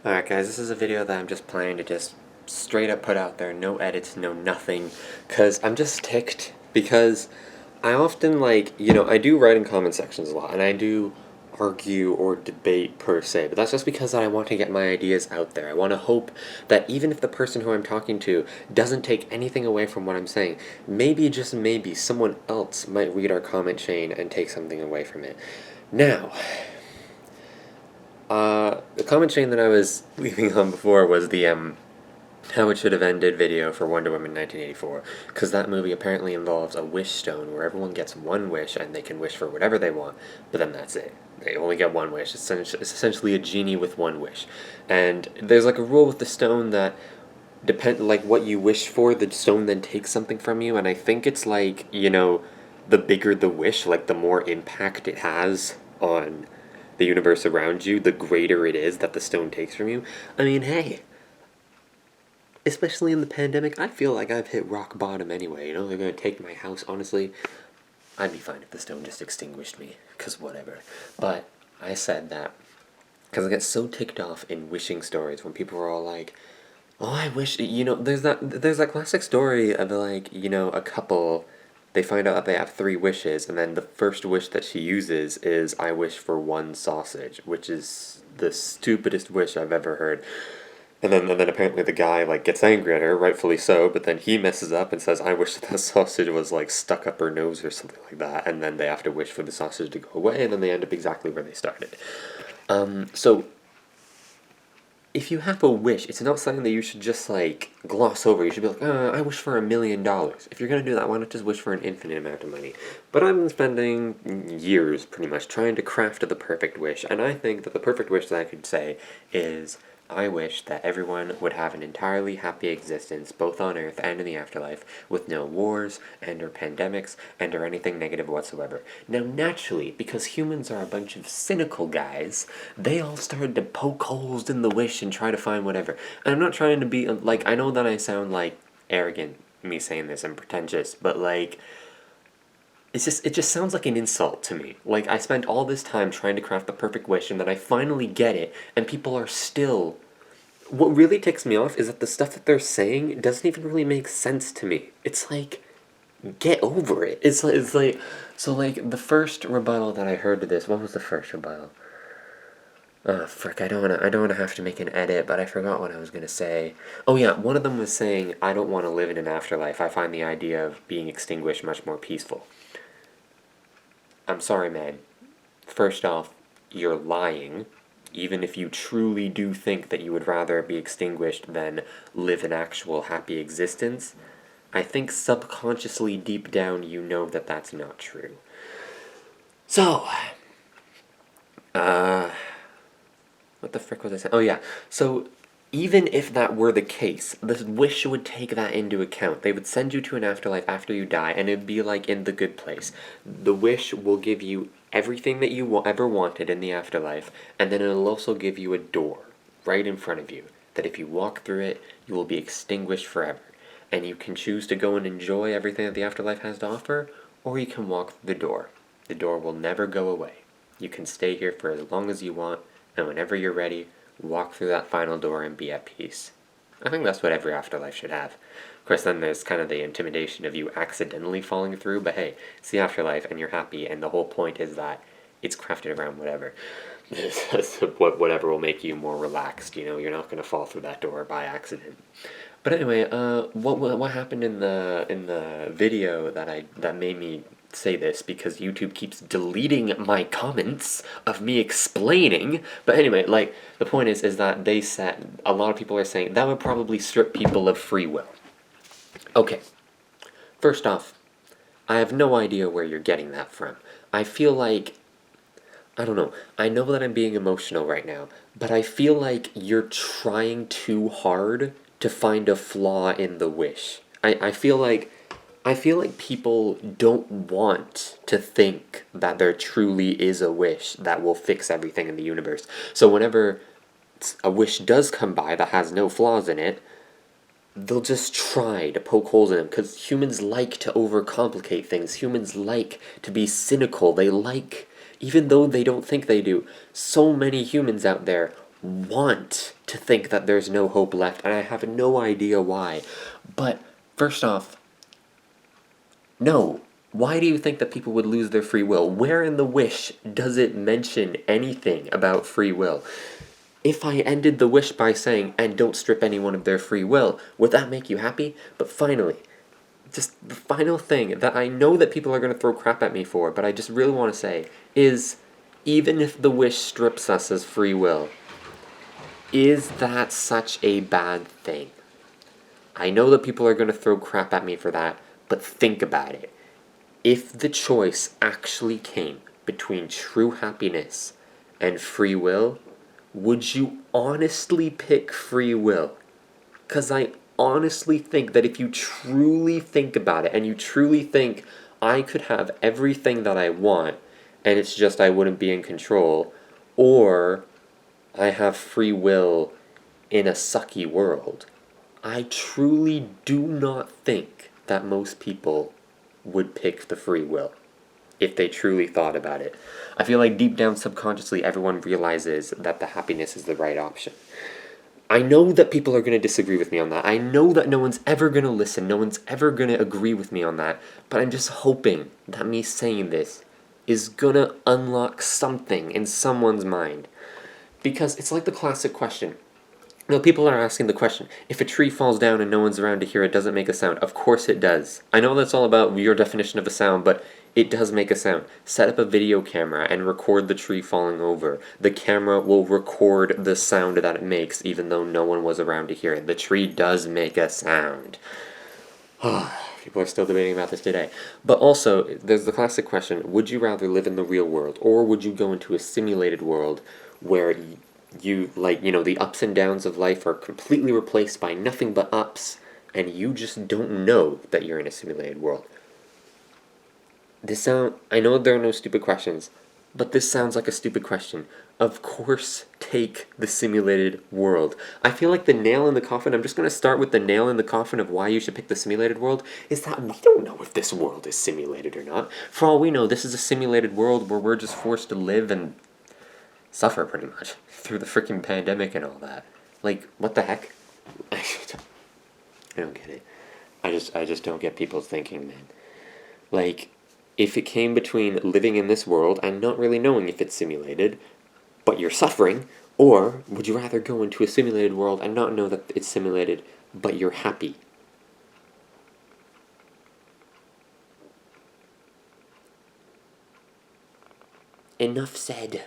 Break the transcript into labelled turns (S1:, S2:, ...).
S1: Alright guys, this is a video that I'm just planning to just straight up put out there, no edits, no nothing, because I'm just ticked, because I often I do write in comment sections a lot, and I do argue or debate per se, but that's just because I want to get my ideas out there. I want to hope that even if the person who I'm talking to doesn't take anything away from what I'm saying, maybe, just maybe, someone else might read our comment chain and take something away from it. Now, the comment chain that I was leaving on before was the how it should have ended video for Wonder Woman 1984, because that movie apparently involves a wish stone where everyone gets one wish and they can wish for whatever they want, but then that's it. They only get one wish. It's essentially a genie with one wish. And there's like a rule with the stone that what you wish for, the stone then takes something from you, and I think it's like, the bigger the wish, like the more impact it has on the universe around you, the greater it is that the stone takes from you. I mean, hey, especially in the pandemic, I feel like I've hit rock bottom anyway. They're gonna take my house, honestly. I'd be fine if the stone just extinguished me, because whatever. But I said that because I get so ticked off in wishing stories when people are all like, oh, I wish, there's that classic story of a couple, they find out that they have 3 wishes, and then the first wish that she uses is, I wish for 1 sausage, which is the stupidest wish I've ever heard. And then apparently the guy, gets angry at her, rightfully so, but then he messes up and says, I wish that sausage was, stuck up her nose or something like that, and then they have to wish for the sausage to go away, and then they end up exactly where they started. So if you have a wish, it's not something that you should just, gloss over. You should be like, I wish for $1,000,000. If you're gonna do that, why not just wish for an infinite amount of money? But I've been spending years, pretty much, trying to craft the perfect wish, and I think that the perfect wish that I could say is, I wish that everyone would have an entirely happy existence, both on Earth and in the afterlife, with no wars, and/or pandemics, and/or anything negative whatsoever. Now, naturally, because humans are a bunch of cynical guys, they all started to poke holes in the wish and try to find whatever. And I'm not trying to be, I know that I sound, arrogant, me saying this, and pretentious, but, it just sounds like an insult to me. I spent all this time trying to craft the perfect wish, and then I finally get it, and people are still... What really ticks me off is that the stuff that they're saying doesn't even really make sense to me. It's get over it. So the first rebuttal that I heard to this, what was the first rebuttal? Oh, frick, I don't wanna have to make an edit, but I forgot what I was gonna say. Oh yeah, one of them was saying, I don't want to live in an afterlife. I find the idea of being extinguished much more peaceful. I'm sorry, man. First off, you're lying. Even if you truly do think that you would rather be extinguished than live an actual happy existence, I think subconsciously deep down you know that that's not true. So, what the frick was I saying? Oh yeah, so even if that were the case, the wish would take that into account. They would send you to an afterlife after you die, and it'd be like in The Good Place. The wish will give you everything that you ever wanted in the afterlife, and then it'll also give you a door right in front of you, that if you walk through it, you will be extinguished forever. And you can choose to go and enjoy everything that the afterlife has to offer, or you can walk through the door. The door will never go away. You can stay here for as long as you want, and whenever you're ready, walk through that final door and be at peace. I think that's what every afterlife should have. Of course, then there's kind of the intimidation of you accidentally falling through, but hey, it's the afterlife and you're happy, and the whole point is that it's crafted around whatever. Whatever will make you more relaxed, you're not going to fall through that door by accident. But anyway, what happened in the video that made me say this, because YouTube keeps deleting my comments of me explaining, but anyway, the point is that they said, a lot of people are saying, that would probably strip people of free will. Okay, first off, I have no idea where you're getting that from. I feel like, I don't know, I know that I'm being emotional right now, but I feel like you're trying too hard to find a flaw in the wish. I feel like people don't want to think that there truly is a wish that will fix everything in the universe. So whenever a wish does come by that has no flaws in it, they'll just try to poke holes in them, because humans like to overcomplicate things. Humans like to be cynical. Even though they don't think they do, so many humans out there want to think that there's no hope left, and I have no idea why. But first off, no. Why do you think that people would lose their free will? Where in the wish does it mention anything about free will? If I ended the wish by saying, and don't strip anyone of their free will, would that make you happy? But finally, just the final thing that I know that people are going to throw crap at me for, but I just really want to say, is even if the wish strips us as free will, is that such a bad thing? I know that people are going to throw crap at me for that, but think about it. If the choice actually came between true happiness and free will, would you honestly pick free will? Because I honestly think that if you truly think about it, and you truly think, I could have everything that I want, and it's just I wouldn't be in control, or I have free will in a sucky world, I truly do not think that most people would pick the free will if they truly thought about it. I feel like deep down subconsciously everyone realizes that the happiness is the right option. I know that people are going to disagree with me on that. I know that no one's ever going to listen, no one's ever going to agree with me on that, but I'm just hoping that me saying this is going to unlock something in someone's mind. Because it's like the classic question. No, people are asking the question, if a tree falls down and no one's around to hear it, does it make a sound? Of course it does. I know that's all about your definition of a sound, but it does make a sound. Set up a video camera and record the tree falling over. The camera will record the sound that it makes, even though no one was around to hear it. The tree does make a sound. People are still debating about this today. But also, there's the classic question, would you rather live in the real world, or would you go into a simulated world where the ups and downs of life are completely replaced by nothing but ups, and you just don't know that you're in a simulated world? I know there are no stupid questions, but this sounds like a stupid question. Of course, take the simulated world. I feel like the nail in the coffin, I'm just going to start with the nail in the coffin of why you should pick the simulated world, is that we don't know if this world is simulated or not. For all we know, this is a simulated world where we're just forced to live and suffer, pretty much, through the freaking pandemic and all that. Like, what the heck? I don't get it. I just don't get people's thinking, man. Like, if it came between living in this world and not really knowing if it's simulated, but you're suffering, or would you rather go into a simulated world and not know that it's simulated, but you're happy? Enough said.